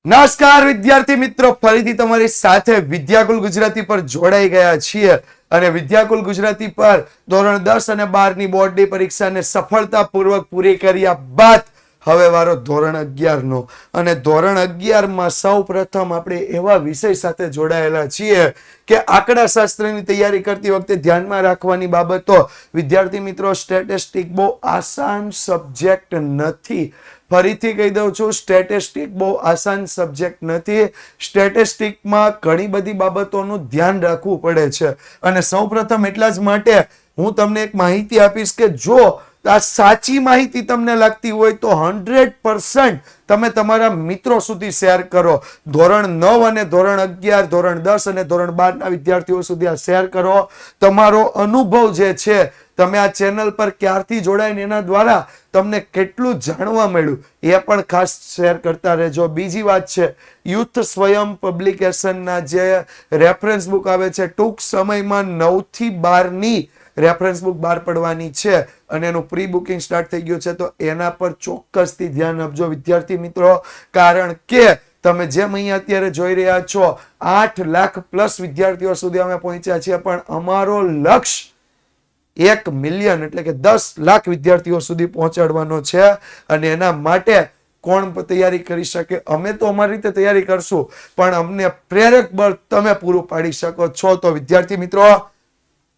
નમસ્કાર વિદ્યાર્થી મિત્રો, ફરીથી તમારી સાથે વિદ્યાકુલ ગુજરાતી પર જોડાઈ ગયા છીએ અને વિદ્યાકુલ ગુજરાતી પર ધોરણ 10 અને 12 ની બોર્ડની પરીક્ષાને સફળતાપૂર્વક પૂરી કર્યા બાદ હવે વારો ધોરણ 11 નો અને ધોરણ 11 માં સૌપ્રથમ આપણે એવા વિષય સાથે જોડાયેલા છીએ કે આંકડાશાસ્ત્રની તૈયારી કરતી વખતે ધ્યાનમાં રાખવાની બાબતો. વિદ્યાર્થી મિત્રો, સ્ટેટિસ્ટિક બહુ આસાન સબ્જેક્ટ નથી. ફરીથી કહી દઉં છું, સ્ટેટિસ્ટિક બહુ આસાન સબ્જેક્ટ નથી. સ્ટેટિસ્ટિકમાં ઘણી બધી બાબતોનું ધ્યાન રાખવું પડે છે અને સૌપ્રથમ એટલા જ માટે હું તમને એક માહિતી આપીશ કે જો આ સાચી માહિતી તમને લાગતી હોય તો 100% તમે તમારા મિત્રો સુધી શેર કરો. ધોરણ 9 અને ધોરણ 11, ધોરણ 10 અને ધોરણ 12 ના વિદ્યાર્થીઓ સુધી આ શેર કરો. તમારો અનુભવ જે છે, તમે આ ચેનલ પર ક્યારથી જોડાઈને એના દ્વારા તમને કેટલું જાણવા મળ્યું એ પણ ખાસ શેર કરતા રહેજો. બીજી વાત છે, યુથ સ્વયં પબ્લિકેશનના જે રેફરન્સ બુક આવે છે, ટૂંક સમયમાં 9 થી 12 ની રેફરન્સ બુક બહાર પડવાની છે અને એનું પ્રી બુકિંગ સ્ટાર્ટ થઈ ગયું છે. તો એના પર ચોક્કસથી ધ્યાન આપજો વિદ્યાર્થી મિત્રો, કારણ કે તમે જેમ અહીંયા અત્યારે જોઈ રહ્યા છો 8 લાખ પ્લસ વિદ્યાર્થીઓ સુધી અમે પહોંચ્યા છીએ, પણ અમારો લક્ષ્ય 1 મિલિયન એટલે કે 10 લાખ વિદ્યાર્થીઓ સુધી પહોંચાડવાનો છે અને એના માટે કોણ તૈયારી કરી શકે? અમે તો અમારી રીતે તૈયારી કરશું, પણ અમને પ્રેરક બળ તમે પૂરું પાડી શકો છો. તો વિદ્યાર્થી મિત્રો,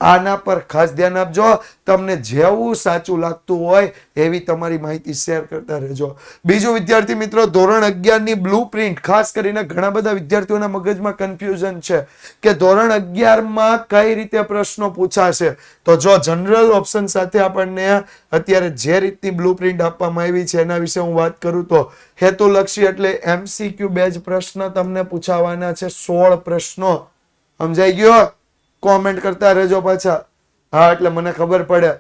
આના પર ખાસ ધ્યાન આપજો. તમને જેવું સાચું લાગતું હોય એવી તમારી માહિતી શેર કરતા રહેજો. બીજું વિદ્યાર્થી મિત્રો, ધોરણ 11 ની બ્લુપ્રિન્ટ, ખાસ કરીને ઘણા બધા વિદ્યાર્થીઓના મગજમાં કન્ફ્યુઝન છે કે ધોરણ 11 માં કઈ રીતે પ્રશ્નો પૂછાશે. તો જો જનરલ ઓપ્શન સાથે આપણને અત્યારે જે રીતની બ્લુપ્રિન્ટ આપવામાં આવી છે એના વિશે હું વાત કરું તો હેતુલક્ષી એટલે MCQ બેઝ પ્રશ્ન તમને પૂછાવાના છે. 16 પ્રશ્નો. સમજાઈ ગયો? કોમેન્ટ કરતા રહેજો પાછા. હા, એટલે મને ખબર પડે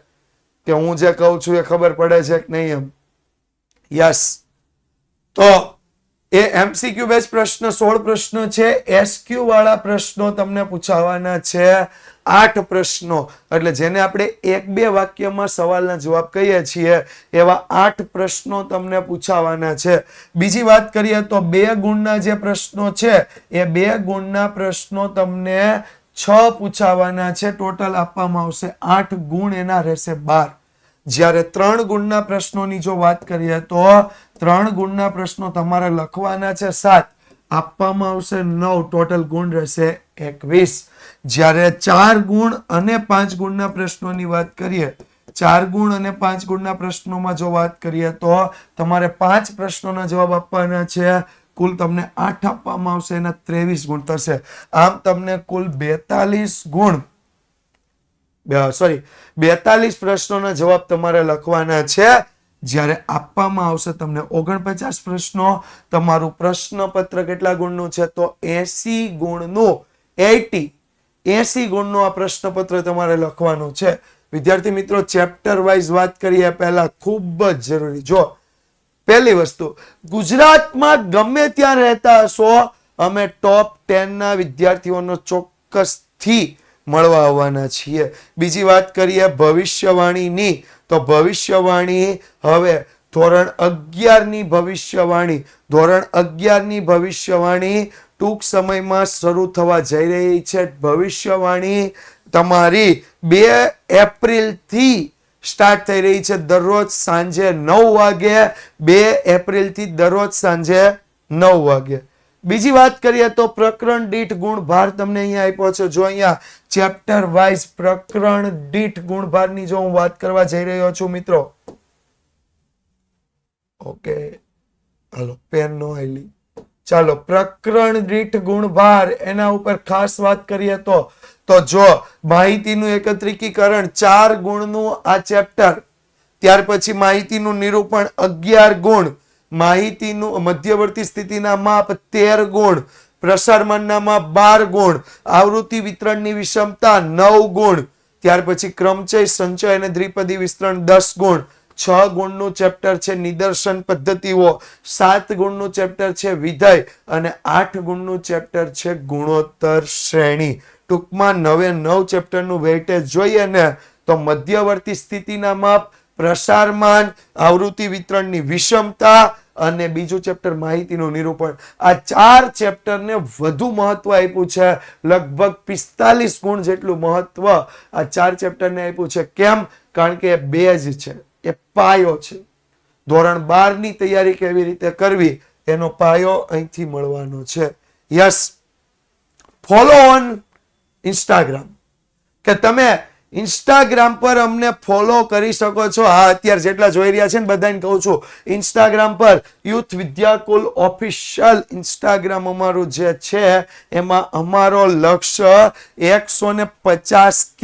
કે હું જે કહું છું એ ખબર પડે છે કે નહીં એમ. યસ. તો એ MCQ બેઝ પ્રશ્ન 16 પ્રશ્નો છે. SQ વાળા પ્રશ્નો તમને પૂછાવાના છે 8 પ્રશ્નો. એટલે જેને આપણે 1-2 વાક્યમાં સવાલના જવાબ કહીએ છીએ એવા 8 પ્રશ્નો તમને પૂછાવાના છે. બીજી વાત કરીએ તો 2 ગુણના જે પ્રશ્નો છે એ 2 ગુણના પ્રશ્નો તમને 6 પૂછાવાના છે. ટોટલ આપવામાં આવશે 8 ગુણ, એના રહેશે 12. જ્યારે 3 ગુણના પ્રશ્નોની જો વાત કરીએ તો 3 ગુણના પ્રશ્નો તમારે લખવાના છે 7, આપવામાં આવશે 9, ટોટલ ગુણ રહેશે 21. જ્યારે 4 ગુણ અને 5 ગુણના પ્રશ્નોની વાત કરીએ, 4 ગુણ અને 5 ગુણના પ્રશ્નોમાં જો વાત કરીએ તો તમારે 5 પ્રશ્નોના જવાબ આપવાના છે. કુલ તમને 8 આપવામાં આવશે, એના 23 ગુણ થશે. આમ તમને કુલ 42 પ્રશ્નોના જવાબ તમારે લખવાના છે. જ્યારે આપવામાં આવશે તમને 49 પ્રશ્નો. તમારું પ્રશ્નપત્ર કેટલા ગુણનું છે? તો 80 ગુણનું. 80 ગુણનું આ પ્રશ્નપત્ર તમારે લખવાનું છે. વિદ્યાર્થી મિત્રો, ચેપ્ટર વાઇઝ વાત કરીએ પહેલા, ખૂબ જ જરૂરી. જો પહેલી વસ્તુ, ગુજરાતમાં ગમે ત્યાં રહેતા હશો, અમે ટોપ 10 ના વિદ્યાર્થીઓનો ચોક્કસથી મળવા આવવાના છીએ. બીજી વાત કરીએ ભવિષ્યવાણીની, તો ભવિષ્યવાણી હવે ધોરણ 11 ની ભવિષ્યવાણી, ધોરણ 11 ની ભવિષ્યવાણી ટૂંક સમયમાં શરૂ થવા જઈ રહી છે. ભવિષ્યવાણી તમારી 2 એપ્રિલ થી સ્ટાર્ટ થઈ રહી છે. દરરોજ સાંજે 9 વાગે, 2 એપ્રિલ થી દરરોજ સાંજે 9 વાગે. બીજી વાત કરીએ તો પ્રકરણ દીઠ ગુણભાર તમને અહીંયા આપ્યો છે. જો અહીંયા ચેપ્ટર વાઇઝ પ્રકરણ દીઠ ગુણભારની જો હું વાત કરવા જઈ રહ્યો છું મિત્રો, ઓકે, હાલો પેન નો આઈલી, ચાલો પ્રકરણ દીઠ ગુણભાર એના ઉપર ખાસ વાત કરીએ તો જો માહિતીનું એકત્રીકરણ 4 ગુણનું આ ચેપ્ટર, ત્યાર પછી માહિતીનું નિરૂપણ 11 ગુણ, માહિતીનું મધ્યવર્તી સ્થિતિના માપ 13 ગુણ, પ્રસારમાનના માપ 12 ગુણ, આવૃત્તિ વિતરણની વિષમતા 9 ગુણ, ત્યાર પછી ક્રમચય, સંચય અને દ્વિપદી વિસ્તરણ 10 ગુણ, 6 ગુણનું ચેપ્ટર છે નિદર્શન પદ્ધતિઓ, 7 ગુણનું ચેપ્ટર છે વિધેય અને 8 ગુણનું ચેપ્ટર છે ગુણોત્તર શ્રેણી. ટૂંકમાં 9 ચેપ્ટરનું વેઇટેજ જોઈએ ને તો મધ્યવર્તી સ્થિતિના માપ, પ્રસારમાન, આવૃત્તિ વિતરણની વિષમતા અને બીજું ચેપ્ટર માહિતીનું નિરૂપણ. આ 4 ચેપ્ટરને વધુ મહત્વ આપ્યું છે. લગભગ 45 ગુણ જેટલું મહત્વ આ 4 ચેપ્ટરને આપ્યું છે. કેમ? કારણ કે બેઝ છે, એ પાયો છે. ધોરણ 12 ની તૈયારી કેવી રીતે કરવી એનો પાયો અહીંથી મળવાનો છે. યસ, ફોલો ઓન ઇન્સ્ટાગ્રામ, કે તમે ઇન્સ્ટાગ્રામ પર અમને ફોલો કરી શકો છો. હા, અત્યારે જેટલા જોઈ રહ્યા છે ને બધાને કહું છું, ઇન્સ્ટાગ્રામ પર યુથ વિદ્યાકુલ ઓફિશિયલ ઇન્સ્ટાગ્રામ અમારું જે છે એમાં અમારો લક્ષ્ય 150K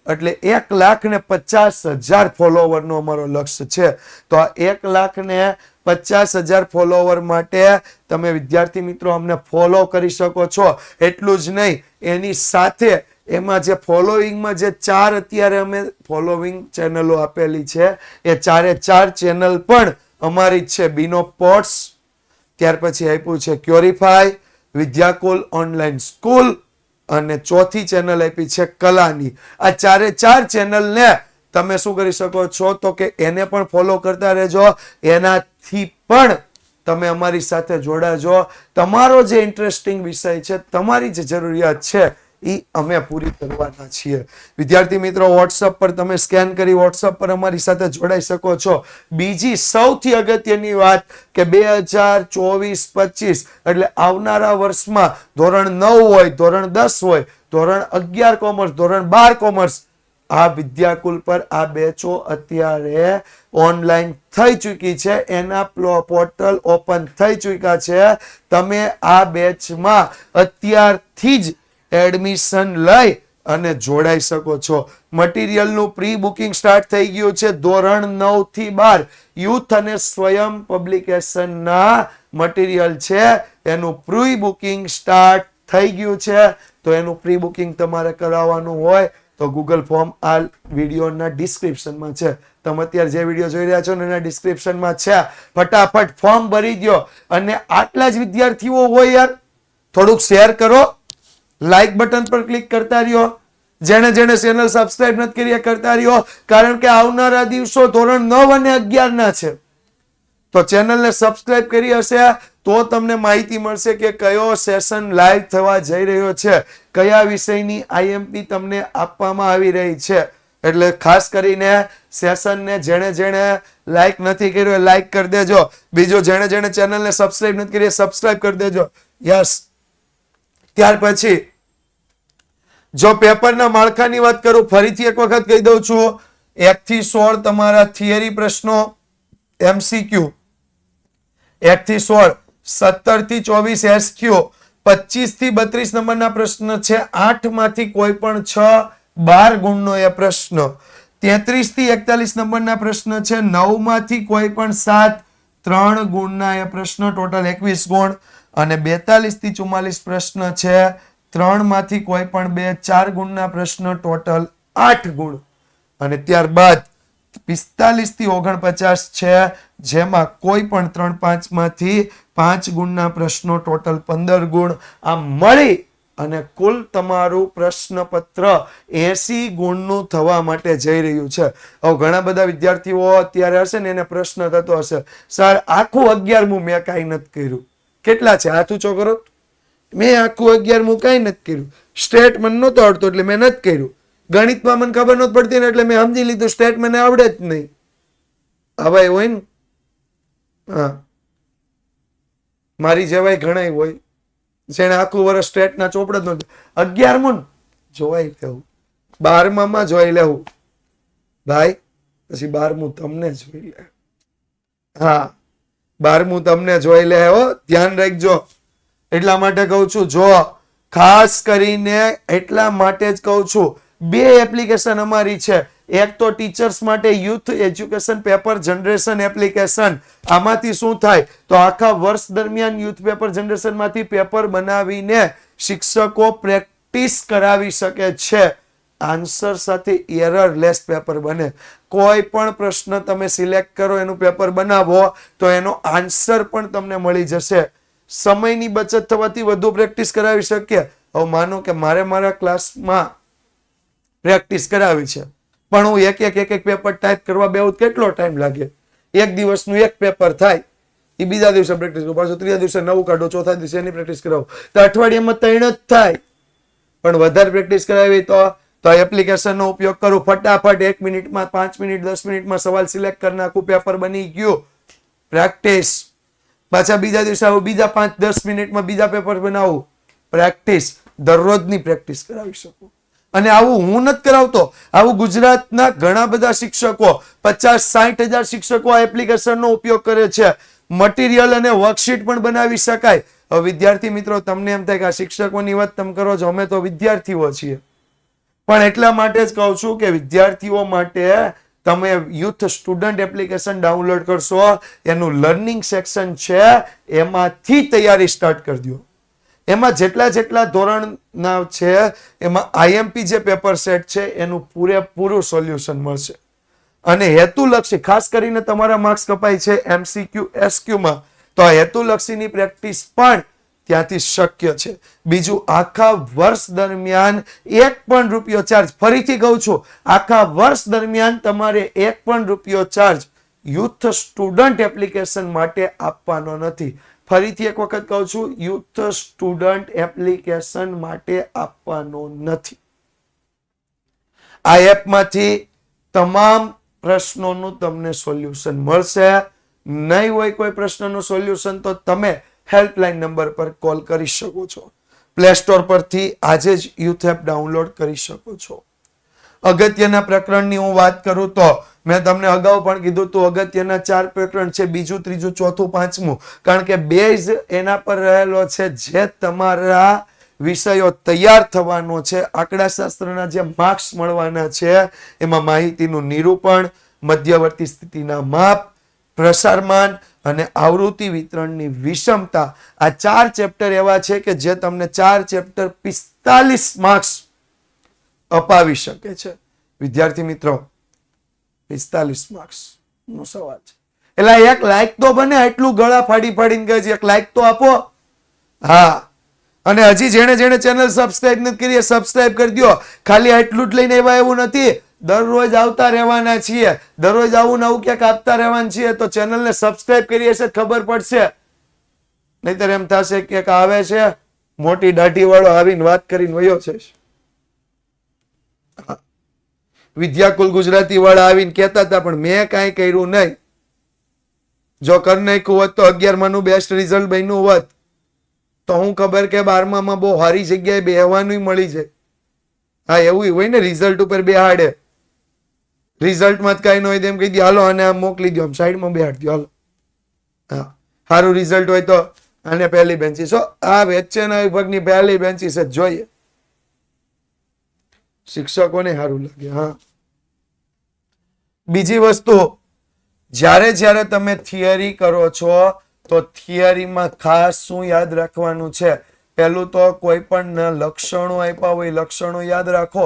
એટલે 1,50,000 ફોલોવર નો અમારો લક્ષ્ય છે. તો આ 1,50,000 ફોલોવર માટે તમે વિદ્યાર્થી મિત્રો અમને ફોલો કરી શકો છો. એટલું જ નહીં, એની સાથે એમાં જે ફોલોઈંગમાં જે 4 અત્યારે અમે ફોલોઈંગ ચેનલો આપેલી છે, એ 4 ચેનલ પણ અમારી જ છે. બીનો પોટ્સ, ત્યાર પછી આપ્યું છે ક્યોરીફાઈ, વિદ્યાકુલ ઓનલાઈન સ્કૂલ, અને ચોથી ચેનલ આપી છે કલાની. આ 4 ચેનલને તમે શું કરી શકો છો તો કે એને પણ ફોલો કરતા રહેજો. એનાથી પણ તમે અમારી સાથે જોડાજો. તમારો જે ઇન્ટરેસ્ટિંગ વિષય છે, તમારી જે જરૂરિયાત છે એ અમે પૂરી કરવાના છીએ. વિદ્યાર્થી મિત્રો, વોટ્સઅપ પર તમે સ્કેન કરી વોટ્સઅપ પર અમારી સાથે જોડાઈ શકો છો. બીજી સૌથી અગત્યની વાત કે 2024-25 એટલે આવનારા વર્ષમાં ધોરણ 9 હોય, ધોરણ 10 હોય, ધોરણ 11 કોમર્સ, ધોરણ 12 કોમર્સ, આ વિદ્યાકુલ પર આ બેચો અત્યારે ઓનલાઈન થઈ ચૂકી છે. એના પોર્ટલ ઓપન થઈ ચૂક્યા છે. તમે આ બેચમાં અત્યારથી જ એડમિશન લઈ અને જોડાઈ શકો છો. મટીરિયલનું પ્રી બુકિંગ સ્ટાર્ટ થઈ ગયું છે. ધોરણ 9 થી 12 યુથ અને સ્વયં પબ્લિકેશનના મટીરિયલ છે, એનું પ્રી બુકિંગ સ્ટાર્ટ થઈ ગયું છે. તો એનું પ્રી બુકિંગ તમારે કરાવવાનું હોય તો ગૂગલ ફોર્મ આ વિડીયોના ડિસ્ક્રિપ્શનમાં છે. તમે અત્યારે જે વિડીયો જોઈ રહ્યા છો ને એના ડિસ્ક્રિપ્શનમાં છે. ફટાફટ ફોર્મ ભરી દો. અને આટલા જ વિદ્યાર્થીઓ હોય યાર, થોડુંક શેર કરો, લાઈક બટન પર ક્લિક કરતા રહ્યો. જેણે ચેનલ સબસ્ક્રાઇબ નથી કરી કરતા રહ્યો, કારણ કે આવનારા દિવસો ધોરણ 9 અને 11 ના છે. તો ચેનલને સબસ્ક્રાઇબ કરી હશે તો તમને માહિતી મળશે કે કયો સેશન લાઈવ થવા જઈ રહ્યો છે, કયા વિષયની આઈએમપી તમને આપવામાં આવી રહી છે. એટલે ખાસ કરીને સેશનને જેણે લાઈક નથી કર્યો એ લાઈક કરી દેજો. બીજું જેણે ચેનલને સબસ્ક્રાઇબ નથી કરી સબસ્ક્રાઇબ કરી દેજો. યસ. ત્યાર પછી જો પેપરના માળખાની વાત કરું, ફરીથી એક વખત કહી દઉં છું, 1 થી 16 તમારા થિયરી પ્રશ્નો એમસીક્યુ, 1 થી 16, 17 થી 24 એસક્યુ, 25 થી 32 નંબરના પ્રશ્ન છે. 8 માંથી કોઈ પણ 6 12 ગુણનો એ પ્રશ્ન. 33 થી 41 નંબરના પ્રશ્ન છે. 9 માંથી કોઈ પણ 7 3 ગુણના એ પ્રશ્ન, ટોટલ 21 ગુણ. અને 42 થી 44 પ્રશ્ન છે. 3 માંથી કોઈ પણ 2 4 ગુણના પ્રશ્ન, ટોટલ 8 ગુણ. અને ત્યારબાદ 45 થી 49 છે, જેમાં કોઈ પણ 3 5 માંથી 5 ગુણના પ્રશ્નો, ટોટલ 15 ગુણ. આ મળી અને કુલ તમારું પ્રશ્નપત્ર 80 ગુણનું થવા માટે જઈ રહ્યું છે. હવે ઘણા બધા વિદ્યાર્થીઓ અત્યારે હશે ને એને પ્રશ્ન થતો હશે, સર આખું 11મું મેં કાંઈ નથી કર્યું. કેટલા છે? હાથ ઊંચો કરો. મેં આખું 11મું કાંઈ નથી કર્યું. સ્ટેટ મને નહોતો આવડતો એટલે મેં નથી કર્યું. ગણિતમાં મને ખબર નહોતી પડતી ને એટલે મેં સમજી લીધું સ્ટેટ મને આવડે જ નહીં. હવે હોય ને, હા, મારી જેવાય ઘણા હોય જેને આખું વર્ષ સ્ટેટના ચોપડે જ નહોતું. 11મું જોવાઈ લેવું, 12માં જોઈ લેવું ભાઈ, પછી 12મું તમને જોઈ લે. હા, 12મું તમને જોઈ લે હો, ધ્યાન રાખજો. એટલા માટે કહું છું, જો ખાસ કરીને એટલા માટે જ કહું છું, 2 એપ્લિકેશન અમારી છે. એક તો ટીચર્સ માટે youth education paper generation application. આમાંથી શું થાય તો આખા વર્ષ દરમિયાન યુથ પેપર જનરેશન માંથી પેપર બનાવીને શિક્ષકો પ્રેક્ટિસ કરાવી શકે છે. આન્સર સાથે એરરલેસ પેપર બને. કોઈ પણ પ્રશ્ન તમે સિલેક્ટ કરો, એનું પેપર બનાવો તો એનો આન્સર પણ તમને મળી જશે. સમયની બચત થવાથી વધુ પ્રેક્ટિસ કરાવી શકીએ. હવે માનો કે મારે મારા ક્લાસમાં પ્રેક્ટિસ કરાવી છે, પણ હું એક પેપર ટાઈપ કરવા બેહું કેટલો ટાઈમ લાગે? એક દિવસનું એક પેપર થાય. એ બીજા દિવસે પ્રેક્ટિસ કરો, પાછું ત્રીજા દિવસે નવું કાઢો, ચોથા દિવસે એની પ્રેક્ટિસ કરાવો. તો અઠવાડિયામાં 3 જ થાય. પણ વધારે પ્રેક્ટિસ કરાવી તો એપ્લિકેશનનો ઉપયોગ કરું, ફટાફટ 1 મિનિટમાં, 5 મિનિટ, 10 મિનિટમાં સવાલ સિલેક્ટ કરી નાખું, પેપર બની ગયું. પ્રેક્ટિસ. પાછા બીજા દિવસે આવું, બીજા 5-10 મિનિટમાં બીજા પેપર બનાવું. પ્રેક્ટિસ. દરરોજની પ્રેક્ટિસ કરાવી શકું. અને આવું હું નથી કરાવતો, આવું ગુજરાતના ઘણા બધા શિક્ષકો, 50-60 હજાર શિક્ષકો આ એપ્લિકેશનનો ઉપયોગ કરે છે. મટીરિયલ અને વર્કશીટ પણ બનાવી શકાય. હવે વિદ્યાર્થી મિત્રો, તમને એમ થાય કે આ શિક્ષકોની વાત તમે કરો છો, અમે તો વિદ્યાર્થીઓ છીએ. પણ એટલા માટે જ કહું છું કે વિદ્યાર્થીઓ માટે તમે યુથ સ્ટુડન્ટ એપ્લિકેશન ડાઉનલોડ કરશો, એનું લર્નિંગ સેક્શન છે, એમાંથી તૈયારી સ્ટાર્ટ કરી દો. એમાં જેટલા ધોરણના છે એમાં આઈએમપી જે પેપર સેટ છે એનું પૂરેપૂરું સોલ્યુશન મળશે. અને હેતુલક્ષી, ખાસ કરીને તમારા માર્ક્સ કપાય છે MCQ SQ માં, તો આ હેતુલક્ષીની પ્રેક્ટિસ પણ ત્યાંથી શક્ય છે. બીજું, આખા વર્ષ દરમિયાન 1 પણ રૂપિયો ચાર્જ, ફરીથી કહું છું, આખા વર્ષ દરમિયાન તમારે 1 પણ રૂપિયો ચાર્જ યુથ સ્ટુડન્ટ એપ્લિકેશન માટે આપવાનો નથી. ફરીથી એક વખત કહું છું, યુથ સ્ટુડન્ટ એપ્લિકેશન માટે આપવાનો નથી. આ એપમાંથી તમામ પ્રશ્નોનું તમને સોલ્યુશન મળશે. નહીં હોય કોઈ પ્રશ્નનું સોલ્યુશન તો તમે હેલ્પલાઇન નંબર પર કોલ કરી શકો છો. પ્લે સ્ટોર પરથી આજે જ યુથ એપ ડાઉનલોડ કરી શકો છો. અગત્યના પ્રકરણની હું વાત કરું તો મેં તમને અગાઉ પણ કીધું હતું, અગત્યના 4 પ્રકરણ છે, 2, 3, 4, 5. કારણ કે બેઝ એના પર રહેલો છે જે તમારા વિષયો તૈયાર થવાનો છે. આંકડાશાસ્ત્રના જે માર્ક્સ મળવાના છે એમાં માહિતીનું નિરૂપણ, મધ્યવર્તી સ્થિતિના માપ, પ્રસારમાન અને આવૃત્તિ વિતરણની વિષમતા, આ 4 ચેપ્ટર એવા છે કે જે તમને 4 ચેપ્ટર 45 માર્ક્સ અપાવી શકે છે. વિદ્યાર્થી મિત્રો, 45 માર્ક્સ નો સવાલ છે. એટલે એક લાઈક તો બને, એટલું ગળા ફાડીને કહે છે, એક લાઈક તો આપો. હા, અને હજી જેણે ચેનલ સબસ્ક્રાઇબ નથી કરી, સબસ્ક્રાઇબ કરી દો. ખાલી આટલું જ લઈને એવા એવું નથી, દરરોજ આવતા રહેવાના છીએ, દરરોજ આવું નવું ક્યાંક આપતા રહેવાના છીએ. તો ચેનલને સબસ્ક્રાઇબ કરી હશે, ખબર પડશે. નહીતર એમ થશે કે આવે છે મોટી દાઢી વાળો આવીને વાત કરીને વયો છે. વિદ્યાકુલ ગુજરાતી વાળા આવીને કહેતા હતા, પણ મેં કાંઈ કર્યું નહીં. જો કરી નાખ્યું હોત તો 11મા નું બેસ્ટ રિઝલ્ટ બન્યું હોત તો હું ખબર કે 12મા બહુ સારી જગ્યાએ બેહવાનું મળી જાય. હા, એવું હોય ને, રિઝલ્ટ ઉપર બેહાડે, રિઝલ્ટમાં જ કાંઈ ન હોય તેમ કહી દે, હાલો આને આમ મોકલી દો, આમ સાઈડમાં બેહાડી દો, હાલો. હા, સારું રિઝલ્ટ હોય તો આને પહેલી બેન્ચીસ, આ વચ્ચેના વિભાગની પહેલી બેન્ચીસ જ જોઈએ. શિક્ષકોને સારું લાગે. હા, બીજી વસ્તુ, જ્યારે તમે થિયરી કરો છો તો થિયરીમાં ખાસ શું યાદ રાખવાનું છે? પહેલું તો કોઈ પણ લક્ષણો આપ્યા હોય, લક્ષણો યાદ રાખો.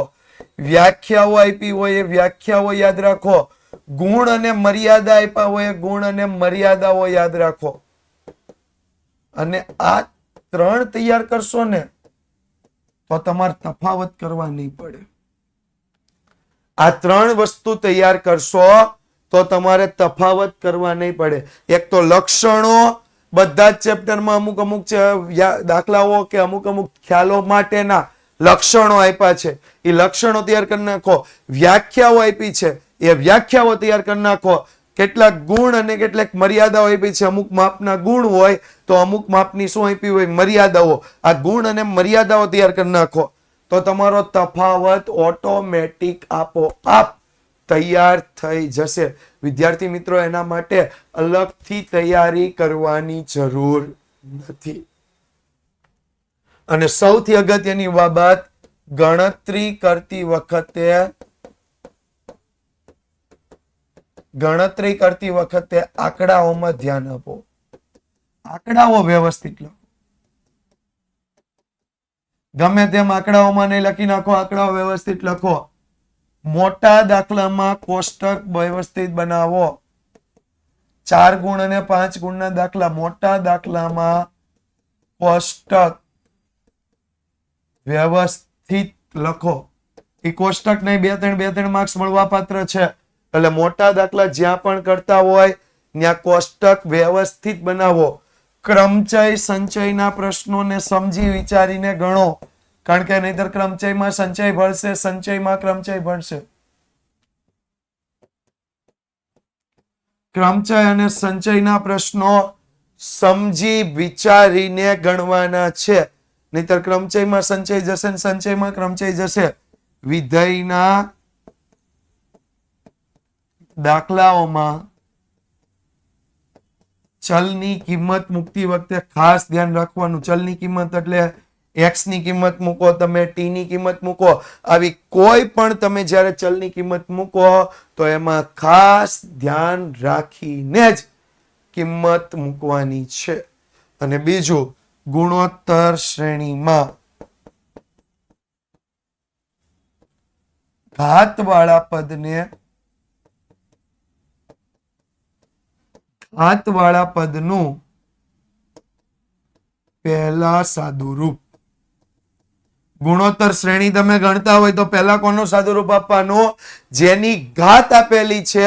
વ્યાખ્યાઓ આપી હોય, એ વ્યાખ્યાઓ યાદ રાખો. ગુણ અને મર્યાદા આપ્યા હોય, ગુણ અને મર્યાદાઓ યાદ રાખો. અને આ 3 તૈયાર કરશો ને તો તમારે તફાવત કરવા નહીં પડે. આ 3 વસ્તુ તૈયાર કરશો તો તમારે તફાવત કરવા નહીં પડે. એક તો લક્ષણો, બધા જ ચેપ્ટરમાં અમુક દાખલાઓ કે અમુક ખ્યાલો માટેના લક્ષણો આપ્યા છે, એ લક્ષણો તૈયાર કરી નાખો. વ્યાખ્યાઓ આપી છે, એ વ્યાખ્યાઓ તૈયાર કરી નાખો. કેટલાક ગુણ અને કેટલાક મર્યાદાઓ આપી છે. અમુક માપના ગુણ હોય તો અમુક માપની શું આપી હોય? મર્યાદાઓ. આ ગુણ અને મર્યાદાઓ તૈયાર કરી નાખો તો તમારો તફાવત ઓટોમેટિક આપોઆપ તૈયાર થઈ જશે. વિદ્યાર્થી મિત્રો, એના માટે અલગથી તૈયારી કરવાની જરૂર નથી. અને સૌથી અગત્યની બાબત, ગણતરી કરતી વખતે આંકડાઓમાં ધ્યાન આપો. આંકડાઓ વ્યવસ્થિત લખો. ગમે તેમ આંકડાઓમાં નહીં લખી નાખો, આંકડાઓ વ્યવસ્થિત લખો. મોટા દાખલામાં કોષ્ટક વ્યવસ્થિત બનાવો. 4 ગુણ અને 5 ગુણના દાખલા મોટા દાખલામાં કોષ્ટક વ્યવસ્થિત લખો. એ કોષ્ટક નહીં, 2-3 માર્ક્સ મળવા પાત્ર છે. એટલે મોટા દાખલા જ્યાં પણ કરતા હોય ત્યાં કોષ્ટક વ્યવસ્થિત બનાવો. ક્રમચય સંચયના પ્રશ્નોને સમજી વિચારીને ગણો, કારણ કે નહીતર ક્રમચયમાં સંચય ભળશે, સંચયમાં ક્રમચય ભળશે. ક્રમચય અને સંચયના પ્રશ્નો સમજી વિચારીને ગણવાના છે, નહીતર ક્રમચયમાં સંચય જશે ને સંચયમાં ક્રમચય જશે. વિધેયના દાખલાઓમાં ચલની કિંમત મૂકતી વખતે ખાસ ધ્યાન રાખવાનું. ચલની કિંમત એટલે x ની કિંમત મૂકો તમે, t ની કિંમત મૂકો, આવી કોઈ પણ તમે જ્યારે ચલની કિંમત મૂકો તો એમાં ખાસ ધ્યાન રાખીને જ કિંમત મૂકવાની છે. અને બીજું, ગુણોત્તર શ્રેણીમાં ઘાતવાળા પદનું પહેલા સાદુરૂપ. ગુણોત્તર શ્રેણી તમે ગણતા હોય તો પહેલા કોનું સાદુરૂપ આપવાનું? જેની ઘાત આપેલી છે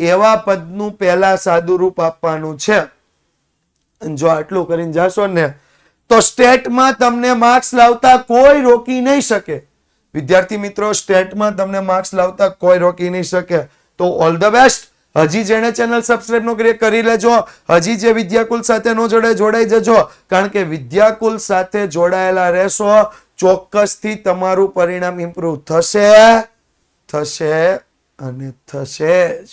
એવા પદનું પહેલા સાદુરૂપ આપવાનું છે. જો આટલું કરીને જાશો ને તો સ્ટેટમાં તમને માર્ક્સ લાવતા કોઈ રોકી નહીં શકે. વિદ્યાર્થી મિત્રો, સ્ટેટમાં તમને માર્ક્સ લાવતા કોઈ રોકી નહીં શકે. તો ઓલ ધ બેસ્ટ. હજી જેને ચેનલ સબસ્ક્રાઇબ નો કરી લેજો. હજી જે વિદ્યાકુલ સાથે નો જોડાઈ જજો, કારણ કે વિદ્યાકુલ સાથે જોડાયેલા રહેશો, ચોક્કસથી તમારું પરિણામ ઇમ્પ્રુવ થશે અને થશે જ.